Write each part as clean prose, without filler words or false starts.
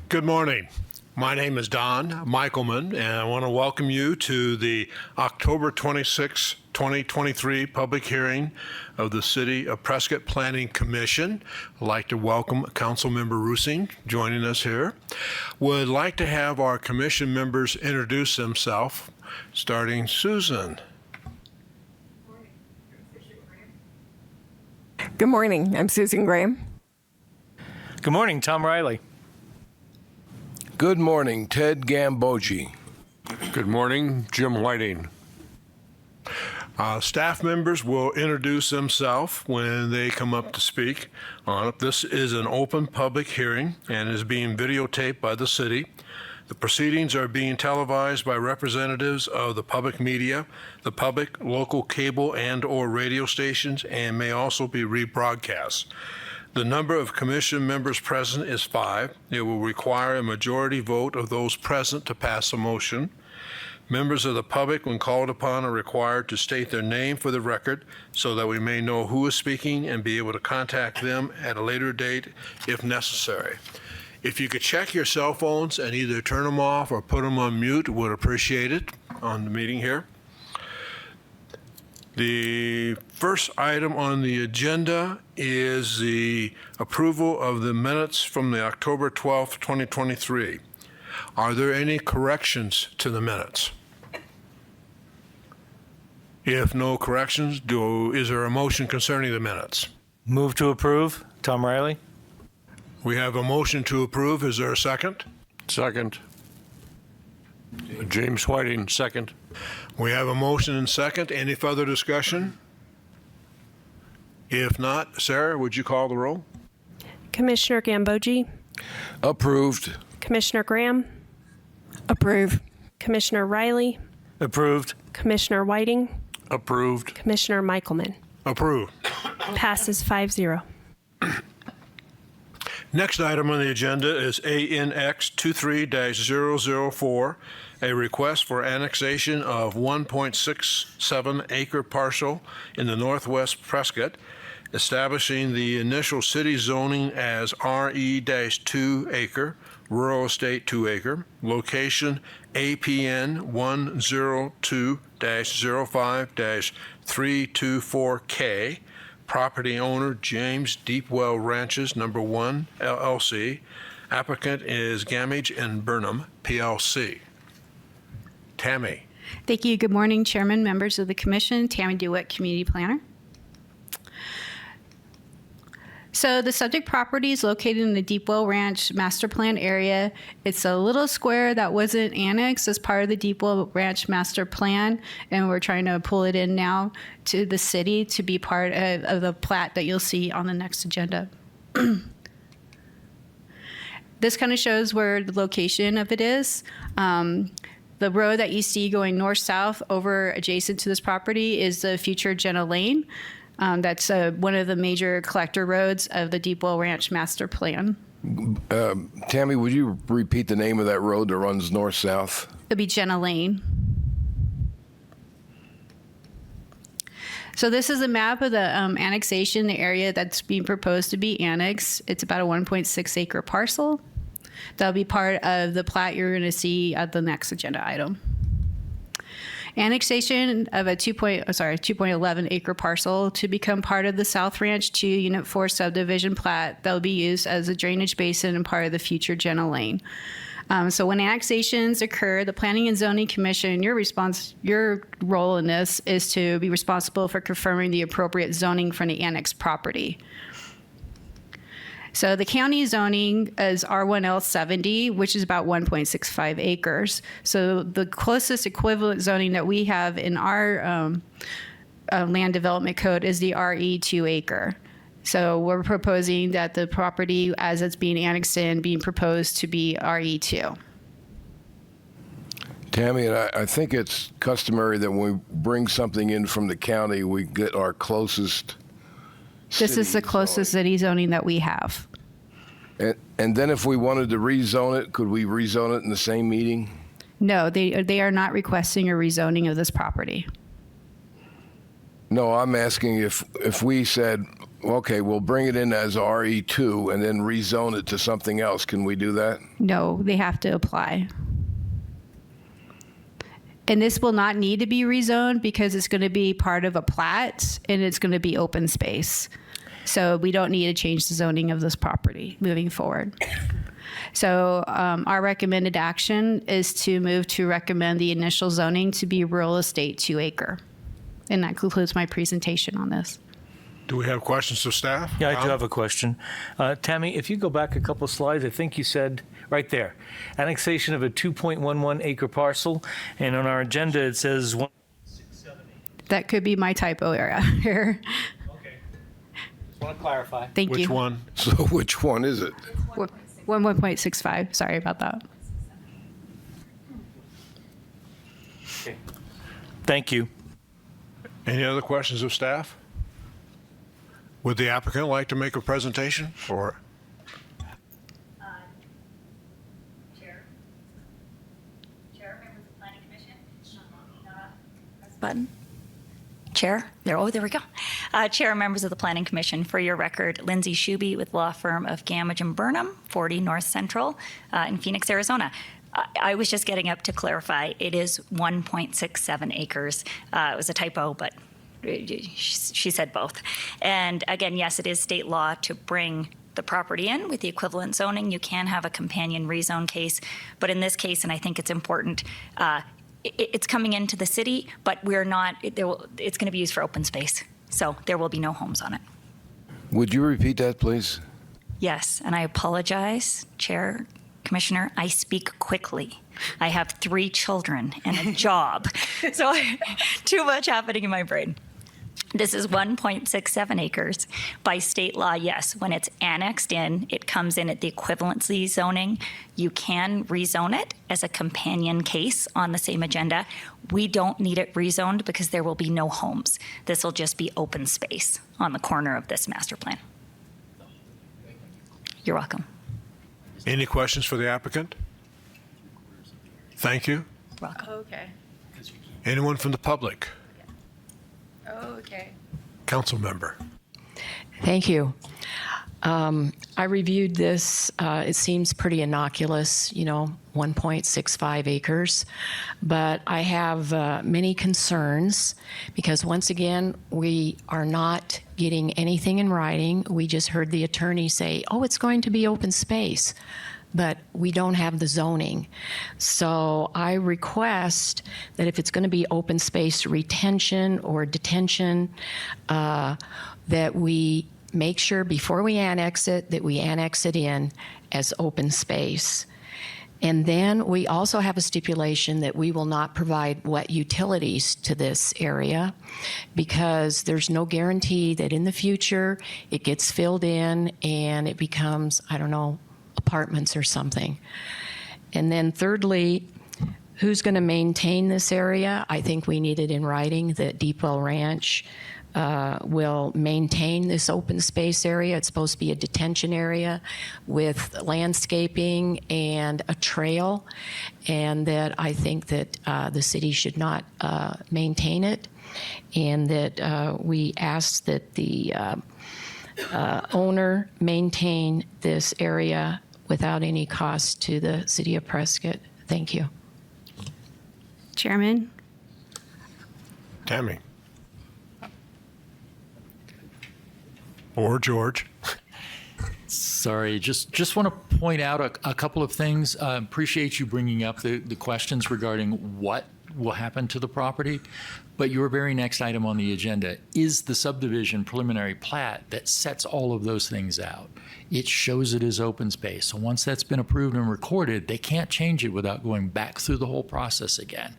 Good morning. My name is Don Michaelman, and I want to welcome you to the October 26, 2023 public hearing of the City of Prescott Planning Commission. I'd like to welcome Councilmember Rusing joining us here. Would like to have our commission members introduce themselves, starting Susan. Good morning. I'm Susan Graham. Good morning, Tom Riley. Good morning, Ted Gambogi. Good morning, Jim Whiting. Staff members will introduce themselves when they come up to speak on it. This is an open public hearing and is being videotaped by the city. The proceedings are being televised by representatives of the public media, the public, local cable and/or radio stations, and may also be rebroadcast. The number of commission members present is 5. It will require a majority vote of those present to pass a motion. Members of the public, when called upon, are required to state their name for the record so that we may know who is speaking and be able to contact them at a later date if necessary. If you could check your cell phones and either turn them off or put them on mute, would appreciate it on the meeting here. The first item on the agenda is the approval of the minutes from the October 12th, 2023. Are there any corrections to the minutes? If no corrections, is there a motion concerning the minutes? Move to approve, Tom Riley. We have a motion to approve. Is there a second? Second. James Whiting, second. We have a motion and second. Any further discussion? If not, Sarah, would you call the roll? Commissioner Gambogi, Approved. Commissioner Graham, Approve. Commissioner Riley, Approved. Commissioner Whiting, Approved. Commissioner Michaelman. Approved. Passes 5-0. Next item on the agenda is ANX 23-004, a request for annexation of 1.67 acre parcel in the northwest Prescott, establishing the initial city zoning as RE-2 acre, rural estate 2 acre, location APN 102-05-324K, property owner James Deepwell Ranches No. 1 LLC. Applicant is Gamage and Burnham PLC. Tammy. Thank you. Good morning, Chairman, members of the Commission. Tammy DeWitt, Community Planner. So the subject property is located in the Deepwell Ranch Master Plan area. It's a little square that wasn't annexed as part of the Deepwell Ranch Master Plan, and we're trying to pull it in now to the city to be part of the plat that you'll see on the next agenda. This kind of shows where the location of it is. The road that you see going north-south over adjacent to this property is the future Jenna Lane. That's one of the major collector roads of the Deepwell Ranch Master Plan. Tammy, would you repeat the name of that road that runs north-south? It'll be Jenna Lane. So this is a map of the annexation, the area that's being proposed to be annexed. It's about a 1.6 acre parcel. That'll be part of the plat you're going to see at the next agenda item. Annexation of a 2.11 acre parcel to become part of the South Ranch 2 Unit 4 Subdivision plat that will be used as a drainage basin and part of the future Jenna Lane. So when annexations occur, the Planning and Zoning Commission, your role in this is to be responsible for confirming the appropriate zoning for the annexed property. So the county zoning is R1L 70, which is about 1.65 acres. So the closest equivalent zoning that we have in our land development code is the RE 2 acre. So we're proposing that the property as it's being annexed in being proposed to be RE 2. Tammy, I think it's customary that when we bring something in from the county, we get our closest This is the closest city zoning that we have. And then if we wanted to rezone it, could we rezone it in the same meeting? No, they are not requesting a rezoning of this property. No, I'm asking if we said Okay, we'll bring it in as RE2 and then rezone it to something else. Can we do that? No, they have to apply. And this will not need to be rezoned because it's going to be part of a plat and it's going to be open space. So we don't need to change the zoning of this property moving forward. So our recommended action is to move to recommend the initial zoning to be real estate 2 acre. And that concludes my presentation on this. Do we have questions of staff? Yeah, I do Tom? have a question. Tammy, if you go back a couple slides, I think you said right there, annexation of a 2.11 acre parcel, and on our agenda it says 1.67 acres. That could be my typo error here. Okay. Just want to clarify. Thank you. Which one? So which one is it? 1.65. Sorry about that. Okay. Thank you. Any other questions of staff? Would the applicant like to make a presentation or? Chair, members of the Planning Commission. Button. Chair, there we go. Chair, members of the Planning Commission, for your record, Lindsay Shuby with law firm of Gamage and Burnham, 40 North Central in Phoenix, Arizona. I was just getting up to clarify. It is 1.67 acres. It was a typo, but she said both. And again, yes, it is state law to bring the property in with the equivalent zoning. You can have a companion rezone case, but in this case, and I think it's important, it's coming into the city, but we're not. It's going to be used for open space, so there will be no homes on it. Would you repeat that, please? Yes, and I apologize, Chair, Commissioner. I speak quickly. I have 3 children and a job, so too much happening in my brain. This is 1.67 acres. By state law, yes, when it's annexed in, it comes in at the equivalency zoning. You can rezone it as a companion case on the same agenda. We don't need it rezoned because there will be no homes. This will just be open space on the corner of this master plan. You're welcome. Any questions for the applicant? Thank you. Welcome. Okay. Anyone from the public? Okay. Council member. Thank you. I reviewed this. It seems pretty innocuous, 1.65 acres. But I have many concerns because, once again, we are not getting anything in writing. We just heard the attorney say, oh, it's going to be open space. But we don't have the zoning. So I request that if it's going to be open space retention or detention, that we make sure before we annex it, that we annex it in as open space. And then we also have a stipulation that we will not provide wet utilities to this area because there's no guarantee that in the future it gets filled in and it becomes, apartments or something. And then thirdly, who's going to maintain this area? I think we need it in writing that Deepwell Ranch will maintain this open space area. It's supposed to be a detention area with landscaping and a trail, and that I think that the city should not maintain it, and that we ask that the owner maintain this area without any cost to the city of Prescott. Thank you. Chairman? Tammy. Or George. Sorry, just want to point out a couple of things. Appreciate you bringing up the questions regarding what will happen to the property. But your very next item on the agenda is the subdivision preliminary plat that sets all of those things out. It shows it as open space. So once that's been approved and recorded, they can't change it without going back through the whole process again.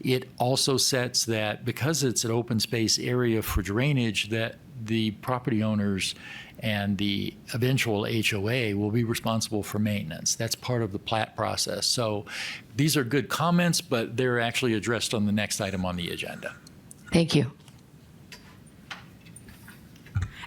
It also sets that because it's an open space area for drainage, that the property owners and the eventual HOA will be responsible for maintenance. That's part of the plat process. So these are good comments, but they're actually addressed on the next item on the agenda. Thank you.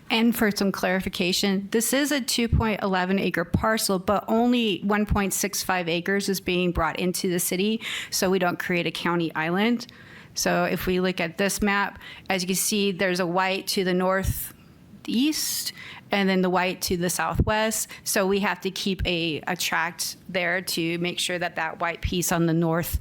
And for some clarification, this is a 2.11 acre parcel, but only 1.65 acres is being brought into the city, so we don't create a county island. So if we look at this map, as you can see, there's a white to the north southeast, and then the white to the southwest. So we have to keep a tract there to make sure that that white piece on the north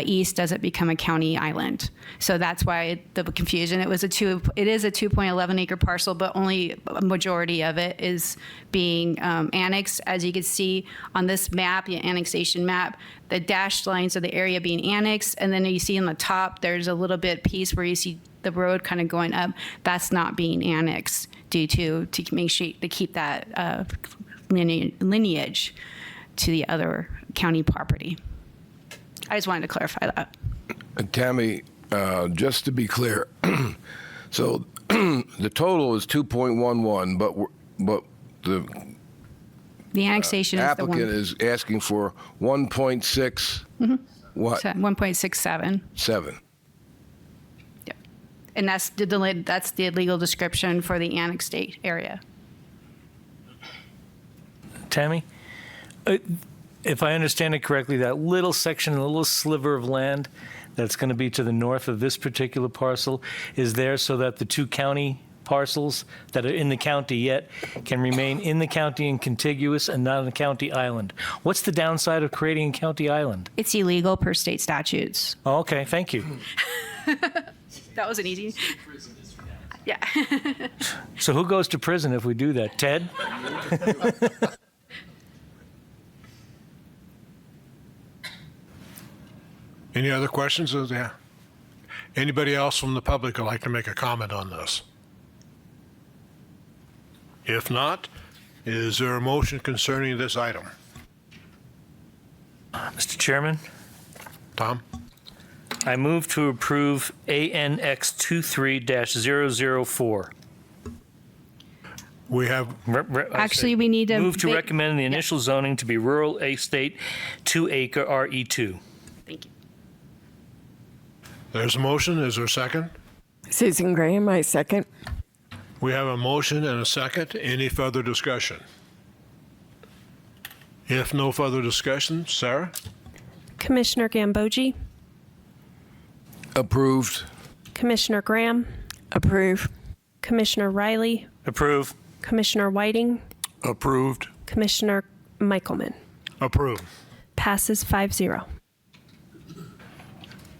east doesn't become a county island. So that's why the confusion. It is a 2.11 acre parcel, but only a majority of it is being annexed. As you can see on this map, the annexation map, the dashed lines are the area being annexed, and then you see on the top there's a little bit piece where you see the road kind of going up. That's not being annexed due to make sure to keep that lineage to the other county property. I just wanted to clarify that. Tammy, just to be clear, so the total is 2.11, but The annexation is the applicant is asking for 1.6. What? 1.67. 7. Yep. And that's the legal description for the annexed state area. Tammy, if I understand it correctly, that little section, a little sliver of land that's going to be to the north of this particular parcel is there so that the two county parcels that are in the county yet can remain in the county and contiguous and not on a county island. What's the downside of creating a county island? It's illegal per state statutes. Oh, okay, thank you. That was an easy. Yeah. So who goes to prison if we do that? Ted? Any other questions? Yeah. Anybody else from the public would like to make a comment on this? If not, is there a motion concerning this item? Mr. Chairman, Tom? I move to approve ANX 23-004. We have, Actually, we need to Move to recommend the initial zoning to be rural estate 2 acre RE2. Thank you. there's a motion. Is there a second? Susan Graham, I second. We have a motion and a second. Any further discussion? If no further discussion, Sarah? Commissioner Gambogi, Approved. Commissioner Graham, Approve. Commissioner Riley, Approve. Commissioner Whiting, Approved. Commissioner Michaelman. Approved. Passes 5-0.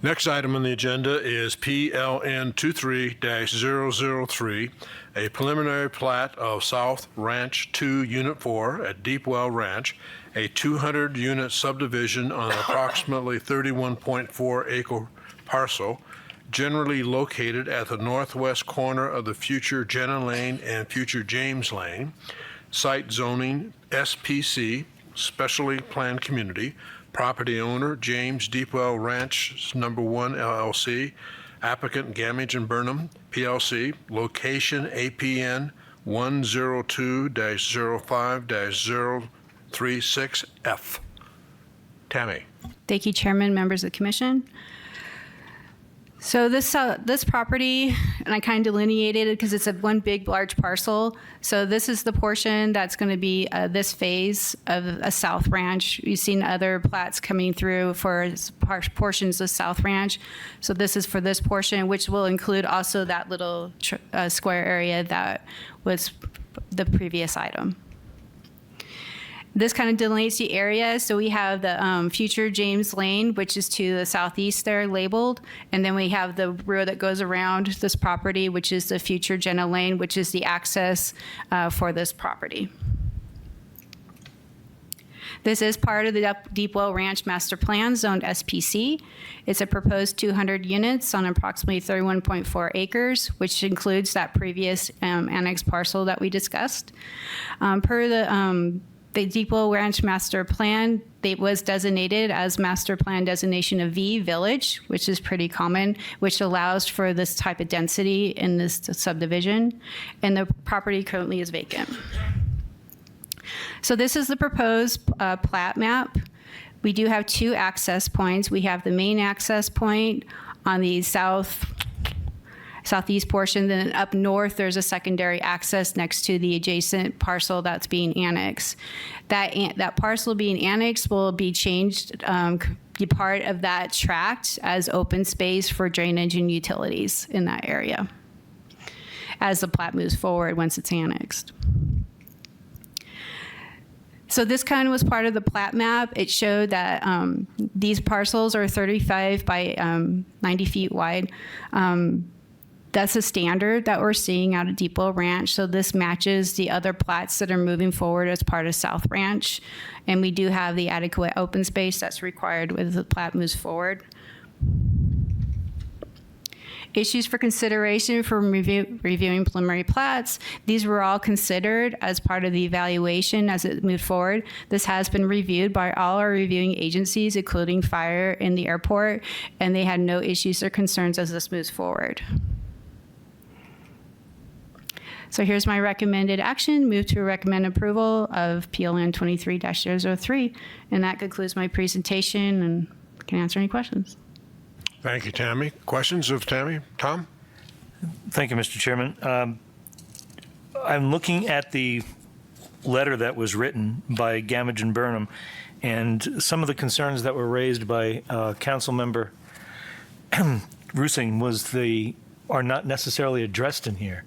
Next item on the agenda is PLN 23-003, a preliminary plat of South Ranch 2, Unit 4 at Deepwell Ranch, a 200-unit subdivision on an approximately 31.4 acre parcel, generally located at the northwest corner of the future Jenna Lane and future James Lane. Site zoning SPC, specially planned community. Property owner James Deepwell Ranch Number 1 LLC. Applicant Gamage and Burnham PLC. Location APN 102-05-036F. Tammy. Thank you, Chairman, members of the commission. So this property, and I kind of delineated it because it's one big, large parcel. So this is the portion that's going to be this phase of a South Ranch. You've seen other plats coming through for portions of South Ranch. So this is for this portion, which will include also that little square area that was the previous item. This kind of delineates the area. So we have the future James Lane, which is to the southeast there labeled. And then we have the road that goes around this property, which is the future Jenna Lane, which is the access for this property. This is part of the Deepwell Ranch Master Plan, zoned SPC. It's a proposed 200 units on approximately 31.4 acres, which includes that previous annex parcel that we discussed. Per the Deepwell Ranch Master Plan, it was designated as Master Plan Designation of V, Village, which is pretty common, which allows for this type of density in this subdivision, and the property currently is vacant. So this is the proposed plat map. We do have 2 access points. We have the main access point on the southeast portion. Then up north, there's a secondary access next to the adjacent parcel that's being annexed. That parcel being annexed will be changed, be part of that tract as open space for drainage and utilities in that area. as the plat moves forward once it's annexed. So this kind of was part of the plat map. It showed that these parcels are 35 by 90 feet wide. That's a standard that we're seeing out of Depot Ranch. So this matches the other plats that are moving forward as part of South Ranch. And we do have the adequate open space that's required as the plat moves forward. Issues for consideration for reviewing preliminary plats. These were all considered as part of the evaluation as it moved forward. This has been reviewed by all our reviewing agencies, including fire and the airport, and they had no issues or concerns as this moves forward. So here's my recommended action. Move to recommend approval of PLN 23-003. And that concludes my presentation, and I can answer any questions. Thank you, Tammy. Questions of Tammy? Tom? Thank you, Mr. Chairman. I'm looking at the letter that was written by Gamage and Burnham, and some of the concerns that were raised by Council Member Rusing are not necessarily addressed in here.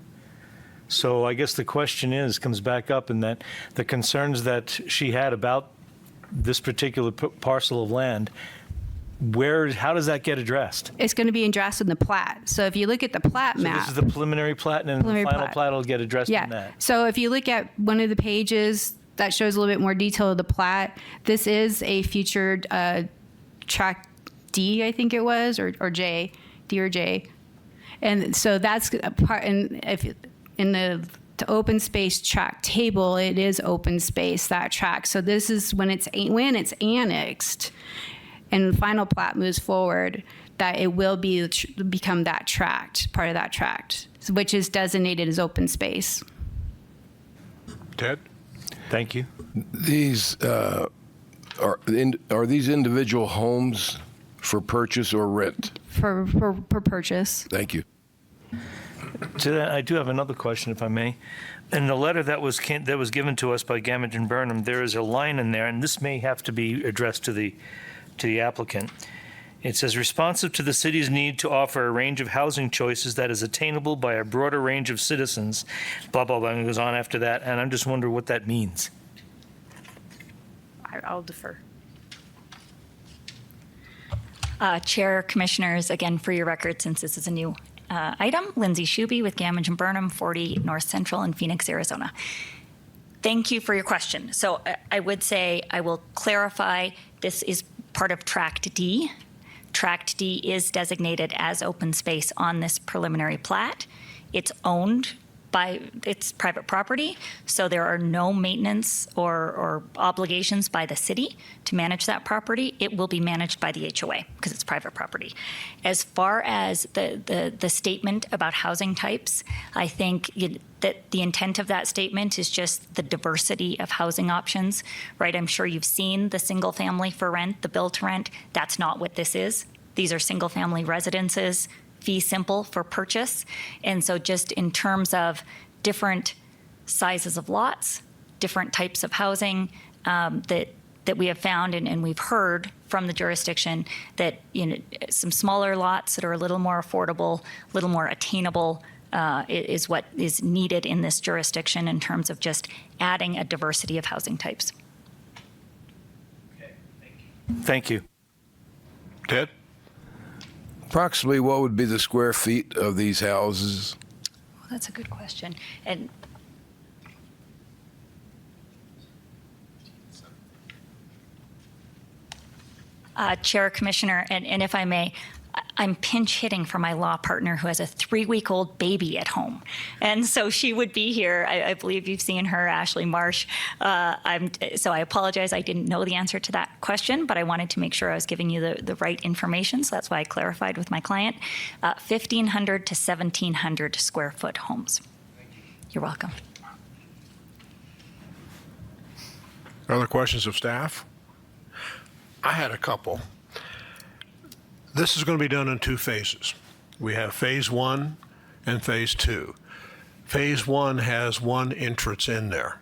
So I guess the question comes back up in that the concerns that she had about this particular parcel of land, how does that get addressed? It's going to be addressed in the plat. So if you look at the plat So map. this is the preliminary plat, and then the Preliminary final plat. plat will get addressed in that. So if you look at one of the pages that shows a little bit more detail of the plat, this is a featured track D, I think it was, or J, D or J. And so that's a part, and if in the open space track table, it is open space, that track. So this is when it's annexed and the final plat moves forward, that it will become that tract, part of that tract, which is designated as open space. Ted? Thank you. These are these individual homes for purchase or rent? For purchase. Thank you. To that, I do have another question, if I may. In the letter that was given to us by Gamage and Burnham, there is a line in there, and this may have to be addressed to the applicant. It says, responsive to the city's need to offer a range of housing choices that is attainable by a broader range of citizens, blah, blah, blah, and it goes on after that, and I'm just wondering what that means. I'll defer. Chair, Commissioners, again, for your record, since this is a new item, Lindsay Shuby with Gamage and Burnham, 40 North Central in Phoenix, Arizona. Thank you for your question. So I would say, I will clarify, this is part of Tract D. Tract D is designated as open space on this preliminary plat. It's owned by, it's private property, so there are no maintenance or obligations by the city to manage that property. It will be managed by the HOA because it's private property. As far as the statement about housing types, I think that the intent of that statement is just the diversity of housing options, right? I'm sure you've seen the single family for rent, the build to rent. That's not what this is. These are single family residences, fee simple for purchase. And so just in terms of different sizes of lots, different types of housing that we have found and we've heard from the jurisdiction that, you know, some smaller lots that are a little more affordable, a little more attainable is what is needed in this jurisdiction in terms of just adding a diversity of housing types. Thank you. Ted? Approximately what would be the square feet of these houses? Well, that's a good question. And Chair, Commissioner, and if I may, I'm pinch hitting for my law partner who has a 3-week-old baby at home. And so she would be here. I believe you've seen her, Ashley Marsh. So I apologize. I didn't know the answer to that question, but I wanted to make sure I was giving you the right information. So that's why I clarified with my client. 1,500 to 1,700 square foot homes. You're welcome. Other questions of staff? I had a couple. This is going to be done in 2 phases. We have phase 1 and phase 2. Phase 1 has 1 entrance in there.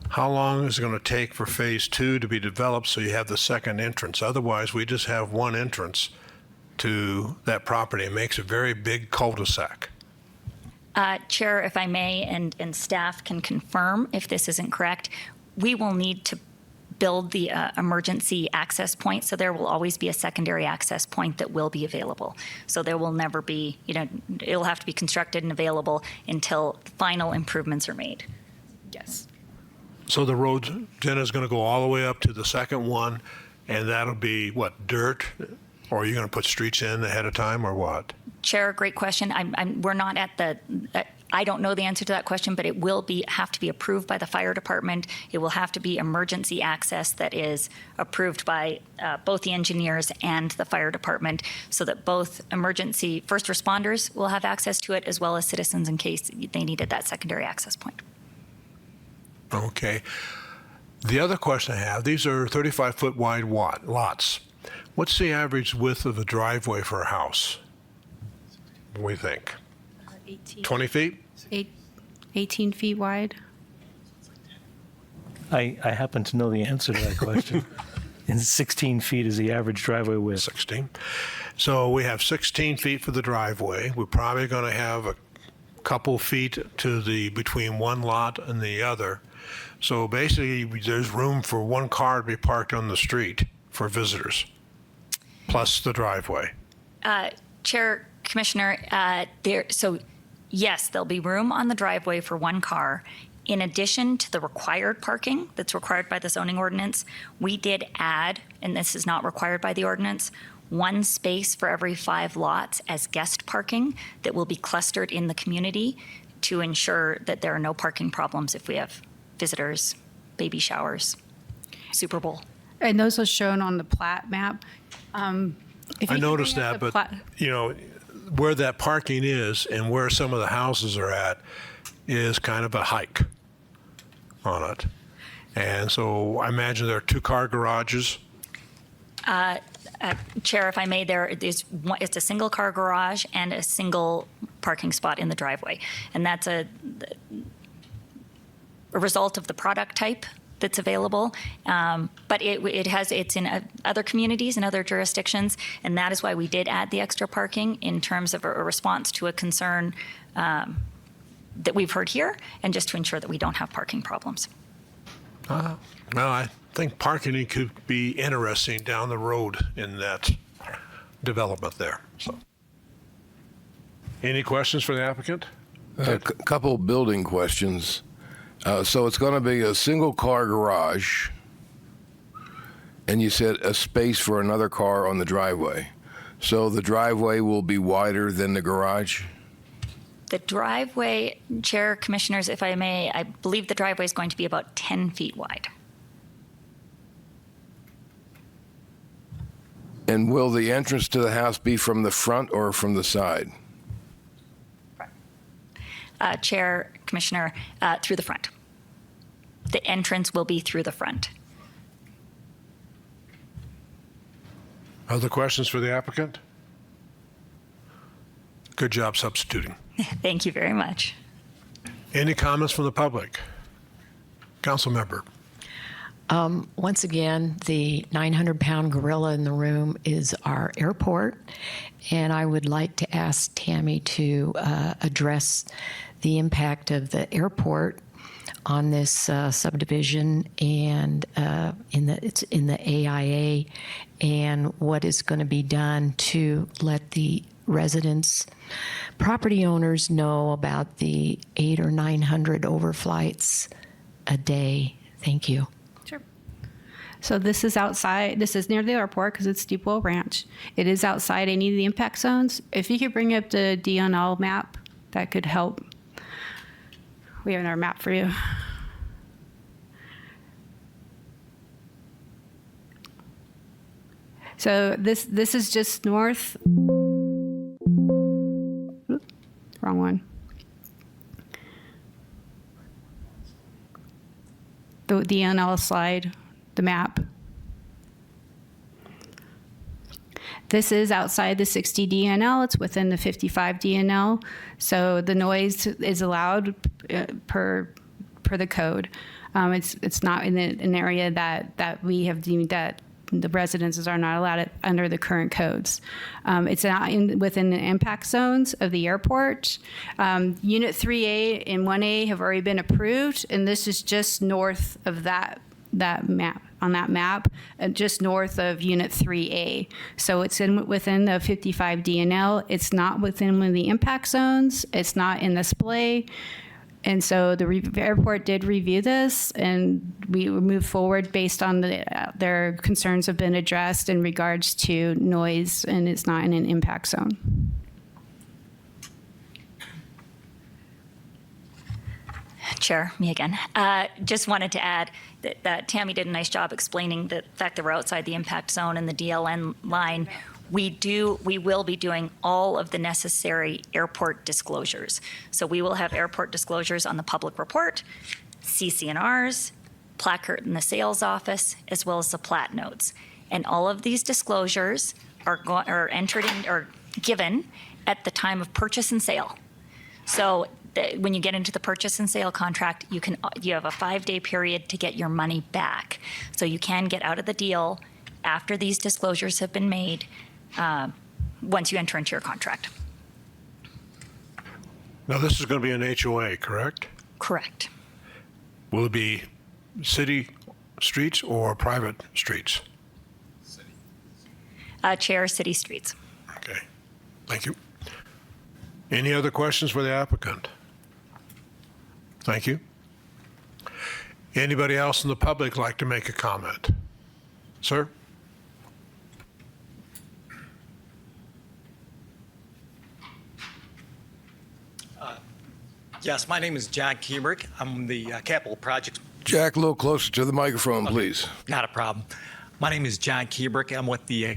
How long is it going to take for phase 2 to be developed so you have the second entrance? Otherwise, we just have 1 entrance to that property. It makes a very big cul-de-sac. Chair, if I may, and staff can confirm if this isn't correct, we will need to build the emergency access point, so there will always be a secondary access point that will be available. So there will never be, it'll have to be constructed and available until final improvements are made. Yes. So the road, Jenna's going to go all the way up to the second one, and that'll be, what, dirt? Or are you going to put streets in ahead of time, or what? Chair, great question. We're not at the, I don't know the answer to that question, but it will have to be approved by the fire department. It will have to be emergency access that is approved by both the engineers and the fire department, so that both emergency first responders will have access to it, as well as citizens in case they needed that secondary access point. Okay. The other question I have, these are 35-foot wide lots. What's the average width of a driveway for a house? What do we think? 20 feet? 18 feet wide. I happen to know the answer to that question. And 16 feet is the average driveway width. 16. So we have 16 feet for the driveway. We're probably going to have a couple feet to between one lot and the other. So basically, there's room for one car to be parked on the street for visitors, plus the driveway. Chair, Commissioner, so yes, there'll be room on the driveway for one car. In addition to the required parking that's required by the zoning ordinance, we did add, and this is not required by the ordinance, one space for every 5 lots as guest parking that will be clustered in the community to ensure that there are no parking problems if we have visitors, baby showers, Super Bowl. And those are shown on the Plat map. I noticed that, but where that parking is and where some of the houses are at is kind of a hike on it. And so I imagine there are 2-car garages. Chair, if I may, it's a single car garage and a single parking spot in the driveway. And that's a result of the product type that's available. But it's in other communities and other jurisdictions, and that is why we did add the extra parking in terms of a response to a concern that we've heard here, and just to ensure that we don't have parking problems. Well, I think parking could be interesting down the road in that development there. So, any questions for the applicant? A couple building questions. So it's going to be a single-car garage, and you said a space for another car on the driveway. So the driveway will be wider than the garage? The driveway, Chair, Commissioners, if I may, I believe the driveway is going to be about 10 feet wide. And will the entrance to the house be from the front or from the side? Chair, Commissioner, through the front. The entrance will be through the front. Other questions for the applicant? Good job substituting. Thank you very much. Any comments from the public? Council member. Once again, the 900-pound gorilla in the room is our airport, and I would like to ask Tammy to address the impact of the airport on this subdivision and it's in the AIA, and what is going to be done to let the residents, property owners know about the 800 or 900 overflights a day. Thank you. Sure. So this is outside, this is near the airport because it's Deepwell Ranch. It is outside any of the impact zones. If you could bring up the DNL map, that could help. We have our map for you. So this is just north. Wrong one. The DNL slide, the map. This is outside the 60 DNL. It's within the 55 DNL. So the noise is allowed per the code. It's not in an area that we have deemed that the residences are not allowed it under the current codes. It's not within the impact zones of the airport. Unit 3A and 1A have already been approved, and this is just north of that map, just north of Unit 3A. So it's within the 55 DNL. It's not within one of the impact zones. It's not in the splay. And so the airport did review this, and we moved forward based on their concerns have been addressed in regards to noise, and it's not in an impact zone. Chair, me again. Just wanted to add that Tammy did a nice job explaining the fact that we're outside the impact zone and the DLN line. We will be doing all of the necessary airport disclosures. So we will have airport disclosures on the public report, CC&Rs, placard in the sales office, as well as the Plat notes. And all of these disclosures are entered in or given at the time of purchase and sale. So when you get into the purchase and sale contract, you have a 5-day period to get your money back. So you can get out of the deal after these disclosures have been made once you enter into your contract. Now, this is going to be an HOA, correct? Correct. Will it be city streets or private streets? Chair, city streets. Okay, thank you. Any other questions for the applicant? Thank you. Anybody else in the public like to make a comment? Sir? Yes, my name is John Kiebrick. I'm the Capital Projects. Jack, a little closer to the microphone, please. Not a problem. My name is John Kiebrick. I'm with the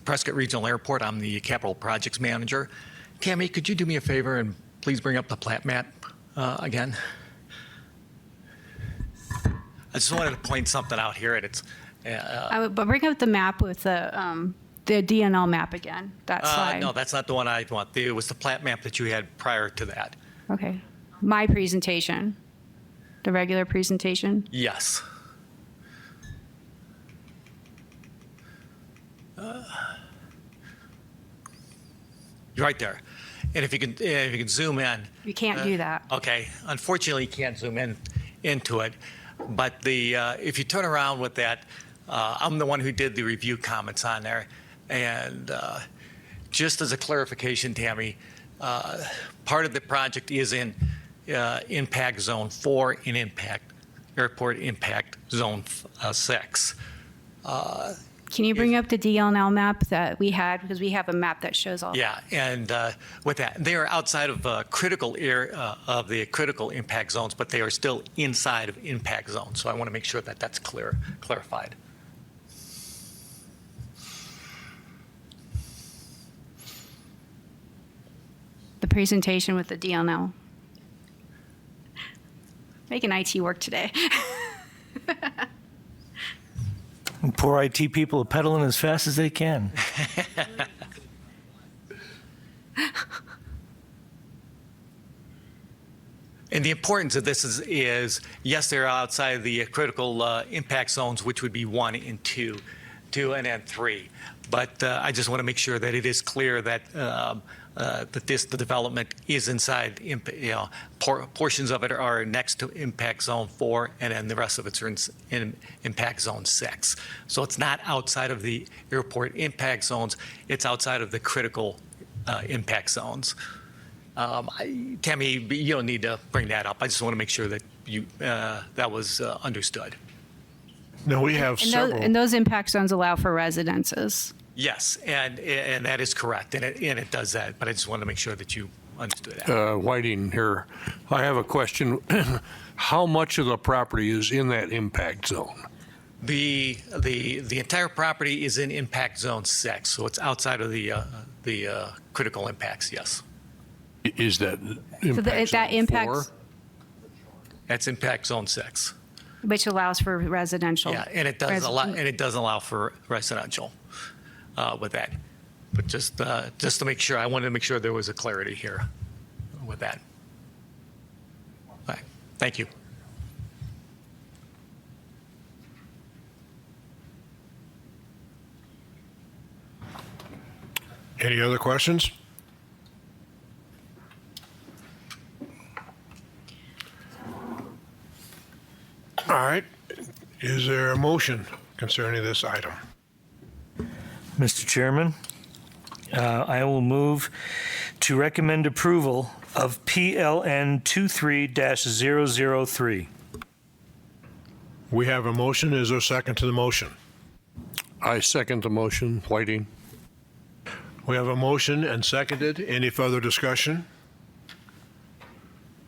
Prescott Regional Airport. I'm the Capital Projects Manager. Tammy, could you do me a favor and please bring up the Plat map again? I just wanted to point something out here. And it's But bring up the map with the DNL map again, that slide. no, that's not the one I want. It was the Plat map that you had prior to that. Okay. My presentation, the regular presentation. Yes. You're right there. And if you can zoom in. You can't do that. Okay. Unfortunately, you can't zoom into it. But if you turn around with that, I'm the one who did the review comments on there. And just as a clarification, Tammy, part of the project is in impact zone 4 in airport impact zone 6. Can you bring up the DLNL map that we had? Because we have a map that shows all. Yeah, and with that, they are outside of critical impact zones, but they are still inside of impact zones. So I want to make sure that that's clarified. The presentation with the DLNL. Making IT work today. Poor IT people are pedaling as fast as they can. And the importance of this is yes, they're outside the critical impact zones, which would be 1 and 2, and then 3. But I just want to make sure that it is clear that the development is inside, portions of it are next to impact zone 4, and then the rest of it's in impact zone 6. So it's not outside of the airport impact zones, it's outside of the critical impact zones. Tammy, you don't need to bring that up. I just want to make sure that that was understood. No, we have several. And those impact zones allow for residences. Yes, and that is correct, and it does that. But I just wanted to make sure that you understood that. Whiting here. I have a question. How much of the property is in that impact zone? The entire property is in impact zone 6, so it's outside of the critical impacts. Yes. Is that So that impacts, 4? That's impact zone 6. which allows for residential. Yeah, and it does allow for residential with that. But just to make sure, I wanted to make sure there was a clarity here with that. All right. Thank you. Any other questions? All right. Is there a motion concerning this item? Mr. Chairman, I will move to recommend approval of PLN 23-003. We have a motion. Is there a second to the motion? I second the motion. Whiting. We have a motion and seconded. Any further discussion?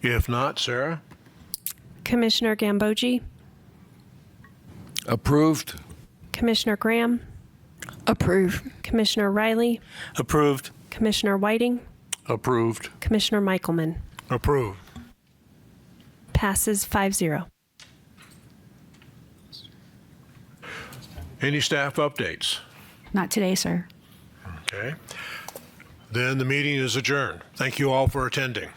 If not, Sarah? Commissioner Gambogi, Approved. Commissioner Graham, Approve. Commissioner Riley, Approved. Commissioner Whiting, Approved. Commissioner Michaelman. Approved. Passes 5-0. Any staff updates? Not today, sir. Okay. Then the meeting is adjourned. Thank you all for attending.